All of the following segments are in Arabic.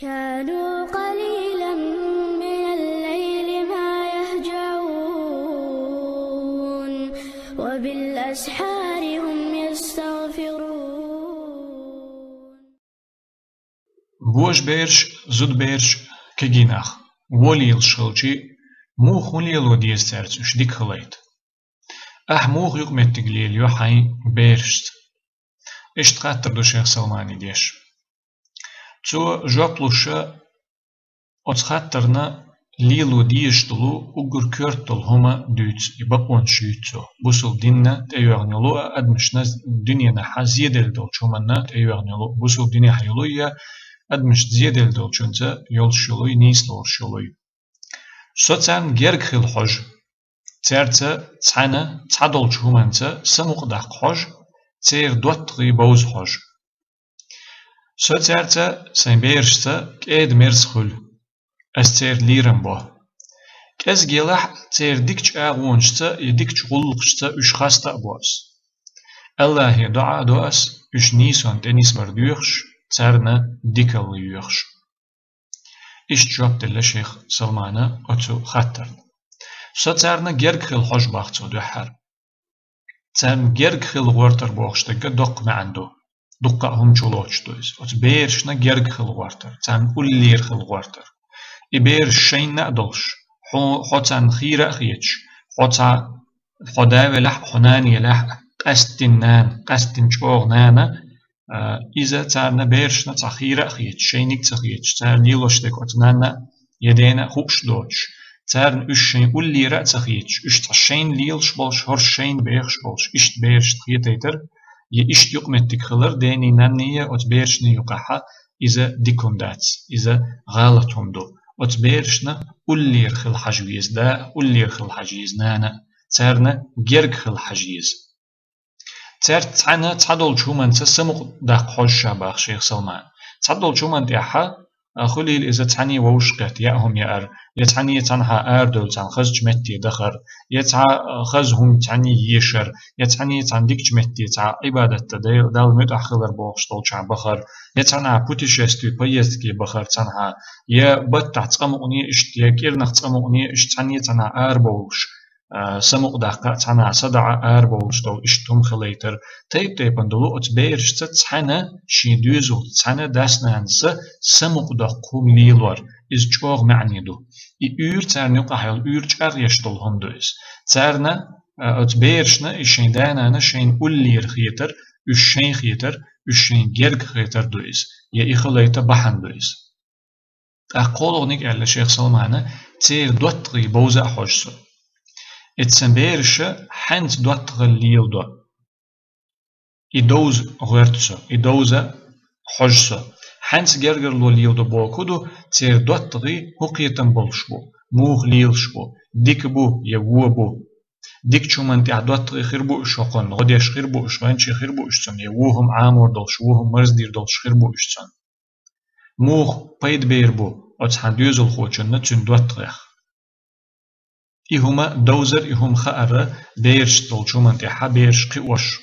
كانوا قليلا من الليل ما يهجعون وبالأسحار هم يستغفرون. بوش بيرش زود بيرش كجيناخ وليل شلجي مو خليل وديس ترتش ديك خليت موغ يقمت تقليل يوحي بيرشت اشتقاتر دو شيخ سلماني ديش تو جوبلوشا اتخاترنا ليلو ديشتلو وگر كورتل هما دوت يبقون شيتو بوسل ديننا تيوغنلو ادمشنا دنيا نحا زيدل دول شومنا تيوغنلو بوسل دنيا حيلويا ادمش زيدل دول شونتا يول شلوي نيسلور شلوي سوتان جيرك خيل حج تيرتا تانا تعدل شومنتا سموق داق حج تير دوتغي بوز حج سوتيرتا سينبيرشتا كيد ميرسخول استير ليرن بو كاز جيلح تير ديكش اغونشتا يديكش غلقشتا اش خاستا بوس الله دعا دوس اش نيسون تنيس بردوخش ترنا ديكل يوخش اش جواب دل شيخ سلمانا اتو خطر سوتيرنا جيرك خيل حج باختو دوحر تم جيرك خيل غورتر بوخشتا دق معندو دقة هم جلوش دوز. بيرشنا جرج خلوارتر، تان أولير خلوارتر. إبيرش شين نقدلش، حتى خيرة خيتش، حتى خدا ولح حناني لح قستنان قستن شوغنانا. إذا تارنا بيرشنا تخيرة خيتش، شينك تخيتش، تار نيلوش دك أتنانا يدينا خوش دوش. تارن إشين أولير تخيتش، إشت شين ليلش بالش هر شين بيرش بالش، إشت بيرش خيتيتر. يشت يقمتك خلر ديني نانية أتبيرشنا يقحا إذا ديكوندات إذا غلطهم دو أتبيرشنا أولير خل حجويز دا أولير خل حجيز نانا تارنا جرق خل حجيز تار تعنا تعدل شومان تسمق داق حج شاباخ شيخ سلمان تعدل شومان تيحا خليل إذا تعني ووشقت يأهم يأر يتعني تنها أردل تن خز جمتي دخر يتع خزهم تعني يشر يتعني تنديك جمتي تع عبادة دال متأخر بوخشتل شع بخر يتعنى بوتيشستي بيزكي بخر تنها يا بتع تقمقني اشتياكير نختقمقني اشتعني تنها أربوش سمق دقة تنا صدع أربوش دو اشتم خليتر تيب بندلو أتبيرش تتحنا شي دوزو تحنا داسنا نس سمق دقوم ليلور إز جوغ معني دو يور ترني قحيل يور جار يشتلهم دوز ترنا أتبيرشنا إشين دانا شين أولير خيتر إشين خيتر إشين جرق خيتر دوز يا إخليت بحن دوز أقولونك على شيخ سلمان تير دوتغي بوزا حجسو اتسنبيرش حنت دوتغ الليل دو إدوز غيرتسو إدوزا حجسو حنت جرجر لو ليل دو بوكودو تير دوتغي هقيتن بولشبو موغ ليلشبو ديك بو يوو بو ديك شومن تيع دوتغي خيربو شوقن غديش خيربو اشوانشي خيربو اشتن يووهم عامور دولش ووهم مرزدير دولش خيربو اشتن موغ بيد بيربو اتحان دوزل خوچن نتشن دوتغيخ إهما دوزر إهم خأر بيرش دولشو منتحة بيرش قوش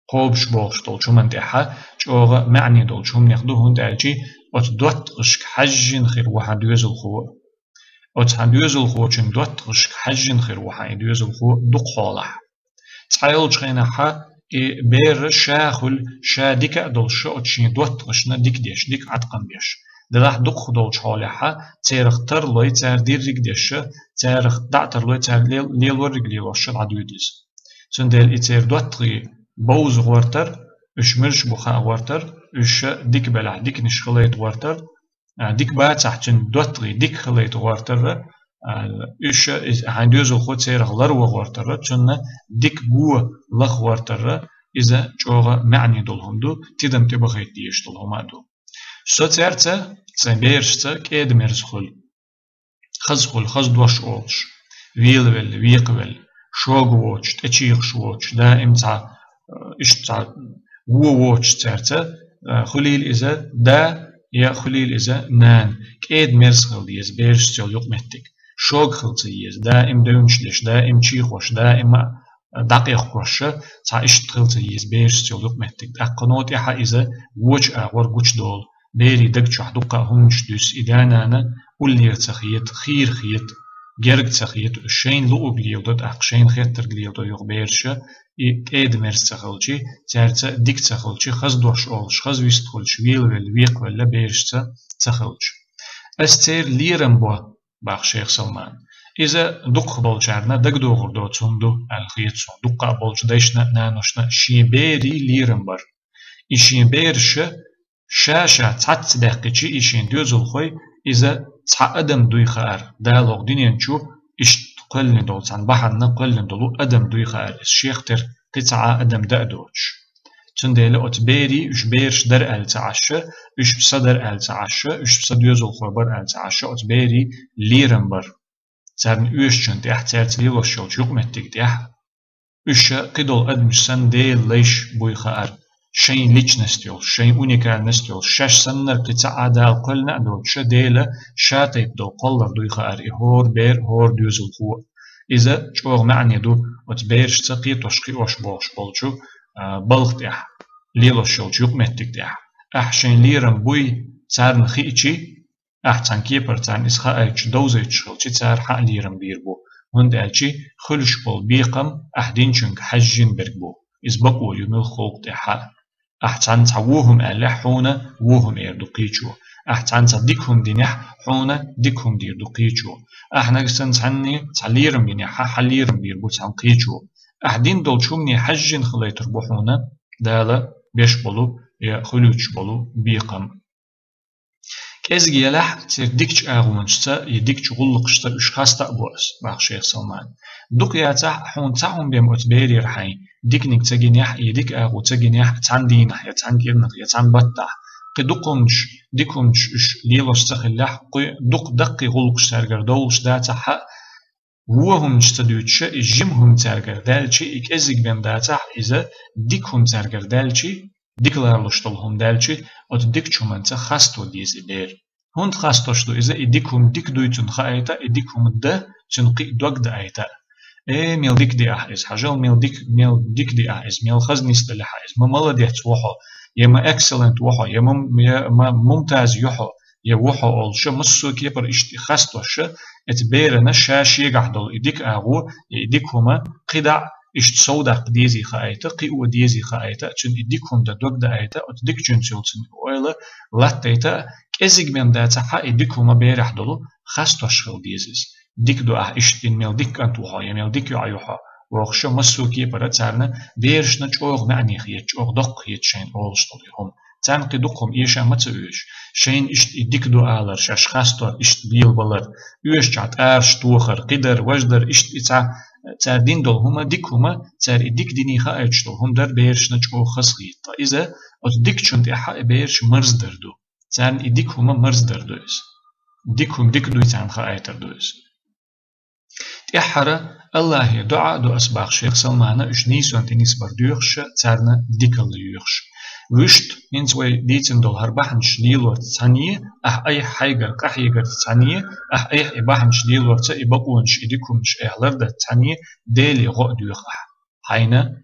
قوبش بولش دولشو منتحة جوغ معني دولشو منيخدو هندالجي أت دوت غشك حجين خير واحد يوزل خو أت حد يوزل خو چن دوت غشك حجين خير واحد يوزل خو دق حالح تعيل جغينحة بير شاخل شاديك دولشو أتشين دوت غشنا ديك ديش ديك عتقن بيش دراح دق خدولش حالها تاريخ تر لوي تار دير رجدش تاريخ دعتر لوي تار ليل ورجلي وش العدوديس سندل إتير دوتري بوز غورتر إش مرش بخا غورتر إش ديك بلع ديك نش خليت غورتر ديك بعد تحتن دوتري ديك خليت غورتر إش هندوز الخود تير غلر وغورتر تشن ديك بو لخ غورتر إذا جوغ معني دولهم دو تدم تبغيت ديش دولهم دو سوتيرتا سنبيرشتا كيد مرزخول خزخول خز دوش أولش ويلول ويقول شوغوش تشيخ شوش دائم تا إشتا ووش تيرتا خليل إذا دا يا خليل إذا نان كيد مرزخول يز بيرشتا يقمتك شوغ خلتيز دائم دونشلش دائم تشيخوش دائم دقيق وشة تا إشت خلتيز بيرشتا يقمتك أقنوت إحا إذا وش أغور وش دول بيري دق شحدقة همش دوس إدانانا ولير تخيت خير خيت جرق تخيت الشين لو بليودت أقشين خيتر بليودت يغبيرشة إيد مرس تخلشي تارتا ديك تخلشي خز دوش أولش خز ويستخلش ويل والويق ولا بيرشتا تخلش أستير ليرن بوا باق شيخ سلمان إذا دق بولجارنا دق دوغر دو تندو الخيت سون دقا بولج ديشنا نانوشنا شيبيري ليرن بر إشين بيرشة شاشة تعت دقيقة إشين دوزل خوي إذا تعقدم دوي خار دالوغ دينين شو إش قلن دول عن بحرنا قلن دولو أدم دوي خار الشيخ تر قطعة أدم دقدوش تنديل أتبيري إش بيرش در ألتعشة إش بصدر ألتعشة إش بصديوزل خوي بر ألتعشة أتبيري ليرنبر تارن إيش جنت إحتارت ليلو شول يقمتك ديح إش قدول أدمش سن ديل ليش بوي خار شين ليش نستيول شين أونيكال نستيول شاش سنر قطعة دال قلنا دول شديلة شاتيب دول قلر دوي خار هور بير هور دوزل خو إذا شوغ معني دو وتبيرش تقي تشقي وش بوش بولشو بلغ ديح ليلو شول يقمتك ديح أحشين ليرن بوي تارن خيئتشي أحسن كيبر تارن إسخاء أيتش دوزيتش شلتي تار حق ليرن بيربو هند ألشي خلش بول بيقم أحدين شنك حجين برقبو إز بقو يميل خلق ديحا أحسن تعوهم ألح حونا وهم إردقيتشو أحسن تصدقهم دينح حونا ديكهم ديردقيتشو أحنا قسن تعني تعليرن بينيحا حليرن بيربو تعنقيتشو أحدين دول شومني حجين خليتر بحونا دالا بيش بولو يا خلوش بولو بيقم كازجي يلح ترديكش أغونشتا يديكش غلقشتا إشخاصتا بوس باق شيخ سلمان دوك ياتح حون تاهم بيم أتبيري رحين ديك نك تجينيح يديك أغو تجينيح تان دينح يتان كيرنق يتان بطح قدوكمش ديكمش إش ليلوش تخلح دوك دقي غلقش ترجر دولش داتح وهم نشتدوتش جمهم ترجر دالشي إك أزيك بيم داتح إذا ديكهم ترجر دالشي ديكلارلشتلهم دالشي أت ديكشو منتا خاستو ديزي دير هند خاستوشتو إذا إديكهم ديك دويتون خايتا إديكهم ده تنقي دوك دا آيتا ميل ديك دي أحيز حاجل ميل ديك دي أحيز ميل خزنيست اللي حيز ما ملديت وحو يما اكسلنت وحو يما ممتاز يحو يوحو أولش مسو كيبر إشتي خاستوش اتبيرنا شاش يقعدل إديك أغو إديكهما قدع إشت صودق ديزي خايتا قيو ديزي خايتا تن إديكهم دا دوك دا آيتا أتديك جنسيلتن أويلا لاتيتا كزيك بيم داتا حا إديكهما بيرح دلو خاستوش خل ديزيز ديك دو إشتين ميل ديك أنتوها يميل ديك يعيوها وخشو مسو كيبر تارنا بيرشنا جوغ معني خيت جوغ دق خيت شين أولش طليهم تان قدوكم إيشا متأوش شين إشت إديك دو آلر شاش خاستو إشت بيل بلر إيش جات آرش توخر قدر وجدر إشت إتا تاردين دول هما ديك هما تار إديك ديني خايتش دول هم در بيرشنا جوغ خسخيت إذا أتديك چونت إحا بيرش مرز دردو تان إديك هما مرز دردوز ديك هم ديك دوي تان خايتر دوز إحرا الله دعاء دو أسباق شيخ سلمانا إش نيسون تنيس بردوخش تارنا ديك اللي يخش وشت ينسوي ديتن دول هربحنش ديلور تانية أي حيجر قحيجر تانية أي إباحنش ديلور تا إبقونش إديكمش إحلر تانية ديلي غو دوخح حينا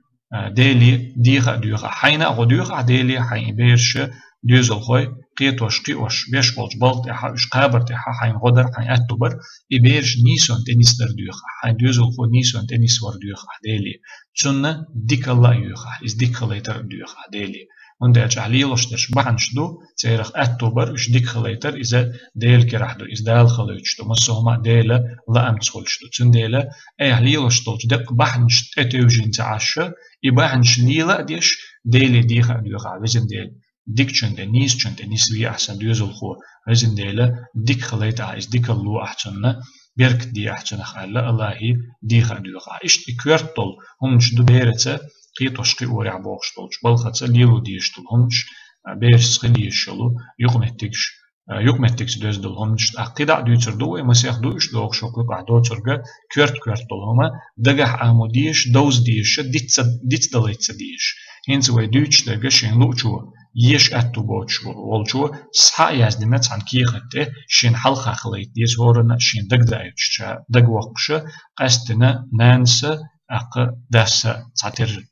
ديلي ديخ دوخح حينا غو دوخح ديلي حين بيرش دوزل خوي قيتوش قيوش بيش بولج بلت إحا إش قابرت إحا حين غدر حين أتوبر إبيرش نيسون تنيس در دوخح حين دوزل خو نيسون تنيس ور دوخح ديلي تسنة ديك الله يوخح إز ديك خليتر دوخح ديلي وندي أجعليلوش تش بحنش دو تيرخ أتوبر إش ديك خليتر إذا ديل كرح دو إز دال خليتش دو مسوهما ديلا لا أمتخلش دو تن ديلا أي عليلوش توش دق بحنش تتوجين تعشى إبحنش ليلا ديش ديلي ديخ دوخح وزن ديل ديك چند نيس چند نيس وي أحسن دوزل خو وزن ديلا ديك خليتها إز ديك اللو أحسن بيرك دي أحسن خالا الله ديخ دوخح إش إكويرتول هم شدو بيرته قيتوش قي ورع بوخشتولش بالخطة ليلو ديشتولهمش بيرس خليشلو يقمتكش دوزدولهمش أقيدع دوتر دو مسيح دوش دوخ شوكو قعدوترغا كويرت دولهما دغح آموديش دوز ديش ديت دليتس ديش هنز وي دوش دغا شين لوچو يش أتو بوچو والچو سحا يازدنا تان كيخته شين حلقة خليت ديس هورنا شين دغ وقش قستنا نانس أق داسا تعتر